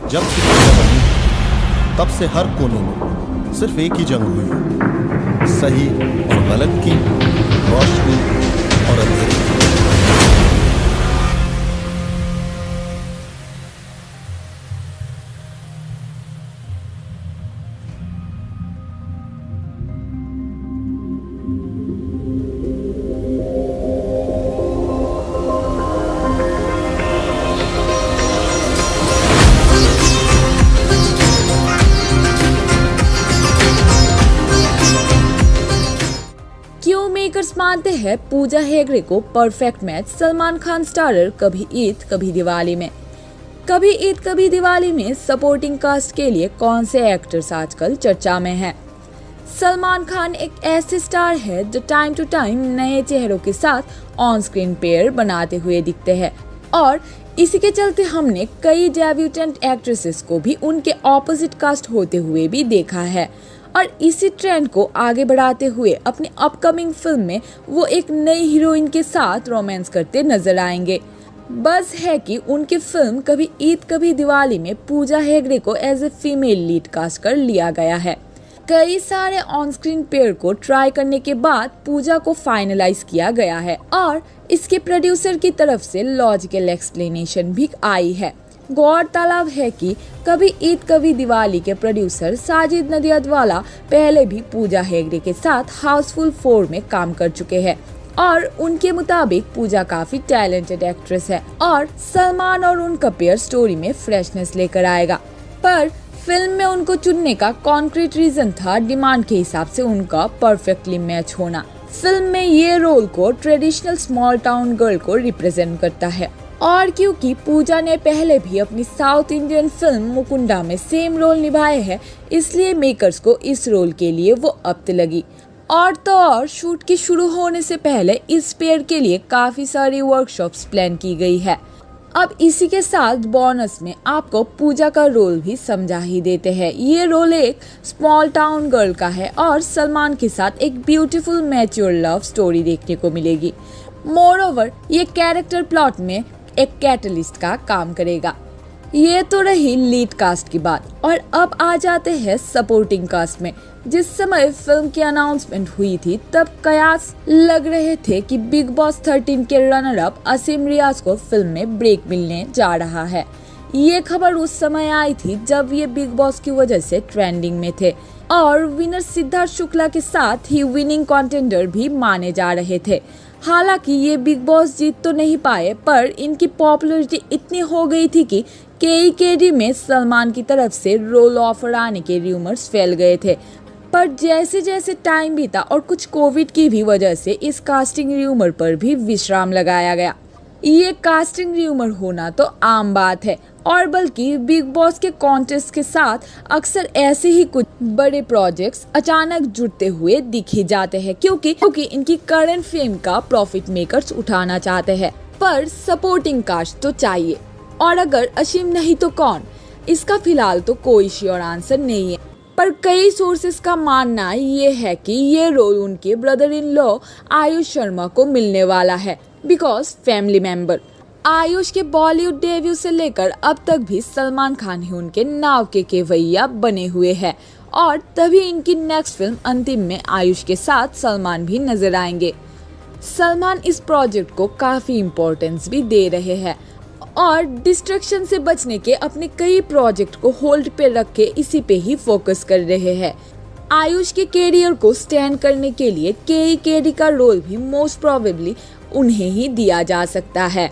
जब से दुनिया बनी तब से हर कोने में सिर्फ एक ही जंग हुई है, सही और गलत की, रोशनी और अंधेरे की। क्यों मेकर्स मानते हैं पूजा हेगड़े को perfect match Salman Khan starrer कभी ईद कभी दिवाली में। कभी ईद कभी दिवाली में सपोर्टिंग कास्ट के लिए कौन से एक्टर्स आजकल चर्चा में हैं? सलमान खान एक ऐसे स्टार है जो टाइम टू टाइम नए चेहरों के साथ ऑन स्क्रीन पेयर बनाते हुए दिखते हैं और इसी के चलते हमने कई डेब्यूटेंट एक्ट्रेसेस को भी उनके ऑपोजिट कास्ट होते हुए भी देखा है और इसी ट्रेंड को आगे बढ़ाते हुए अपनी अपकमिंग फिल्म में वो एक नई हीरोइन के साथ रोमांस करते नजर आएंगे। बस है कि उनकी फिल्म कभी ईद कभी दिवाली में पूजा हेगड़े को as a female lead cast कर लिया गया है। कई सारे ऑन स्क्रीन पेयर को ट्राई करने के बाद पूजा को फाइनलाइज किया गया है और इसके प्रोड्यूसर की तरफ से लॉजिकल एक्सप्लेनेशन भी आई है। गौरतलब है कि कभी ईद कभी दिवाली के प्रोड्यूसर साजिद नदियादवाला पहले भी पूजा हेगड़े के साथ हाउसफुल 4 में काम कर चुके हैं और उनके मुताबिक पूजा काफी टैलेंटेड एक्ट्रेस है और सलमान और उनका पेयर स्टोरी में फ्रेशनेस लेकर आएगा। पर फिल्म में उनको चुनने का कॉन्क्रीट रीजन था डिमांड के हिसाब से उनका परफेक्टली मैच होना। फिल्म में ये रोल को ट्रेडिशनल स्मॉल टाउन गर्ल को रिप्रेजेंट करता है और क्योंकि पूजा ने पहले भी अपनी साउथ इंडियन फिल्म मुकुंदा में सेम रोल निभाए हैं, इसलिए मेकर्स को इस रोल के लिए वो अप्त लगी। और तो और शूट की शुरू होने से पहले इस पेयर के लिए काफी सारी वर्कशॉप्स प्लान की गई है। अब इसी के साथ बोनस में आपको पूजा का रोल भी समझा ही देते हैं। ये रोल एक स्मॉल टाउन गर्ल का है और सलमान के साथ एक ब्यूटीफुल मैच्योर लव स्टोरी देखने को मिलेगी। मोरओवर ये कैरेक्टर प्लॉट में एक कैटलिस्ट का काम करेगा। ये तो रही लीड कास्ट की बात और अब आ जाते हैं सपोर्टिंग कास्ट में। जिस समय फिल्म की अनाउंसमेंट हुई थी तब कयास लग रहे थे कि बिग बॉस 13 के रनर अप असीम रियाज को फिल्म में ब्रेक मिलने जा रहा है। ये खबर उस समय आई थी जब ये बिग बॉस की वजह से ट्रेंडिंग में थे और विनर सिद्धार्थ शुक्ला के साथ ही विनिंग कंटेंडर भी माने जा रहे थे। हालांकि ये बिग बॉस जीत तो नहीं पाए पर इनकी पॉपुलैरिटी इतनी हो गई थी कि केईकेडी में सलमान की तरफ से रोल ऑफर आने के रूमर्स फैल गए थे। पर जैसे जैसे टाइम बीता और कुछ कोविड की भी वजह से इस कास्टिंग रूमर पर भी विश्राम लगाया गया। ये कास्टिंग रूमर होना तो आम बात है और बल्कि बिग बॉस के कॉन्टेस्ट के साथ अक्सर ऐसे ही कुछ बड़े प्रोजेक्ट्स अचानक जुड़ते हुए दिखे जाते हैं क्योंकि इनकी करंट फेम का प्रॉफिट मेकर्स उठाना चाहते हैं। पर सपोर्टिंग कास्ट तो चाहिए और अगर असीम नहीं तो कौन, इसका फिलहाल तो कोई श्योर आंसर नहीं है। पर कई सोर्सेस का मानना ये है कि ये रोल उनके brother in law Ayush Sharma को मिलने वाला है बिकॉज फैमिली मेंबर। आयुष के बॉलीवुड डेब्यू से लेकर अब तक भी सलमान खान ही उनके नाव के केवैया बने हुए हैं और तभी इनकी नेक्स्ट फिल्म अंतिम में आयुष के साथ सलमान भी नजर आएंगे। सलमान इस प्रोजेक्ट को काफी इम्पोर्टेंस भी दे रहे हैं और डिस्ट्रैक्शन से बचने के अपने कई प्रोजेक्ट को होल्ड पे रख के इसी पे ही फोकस कर रहे हैं। आयुष के कैरियर को स्टैंड करने के लिए केईकेडी का रोल भी मोस्ट प्रोबेबली उन्हें ही दिया जा सकता है।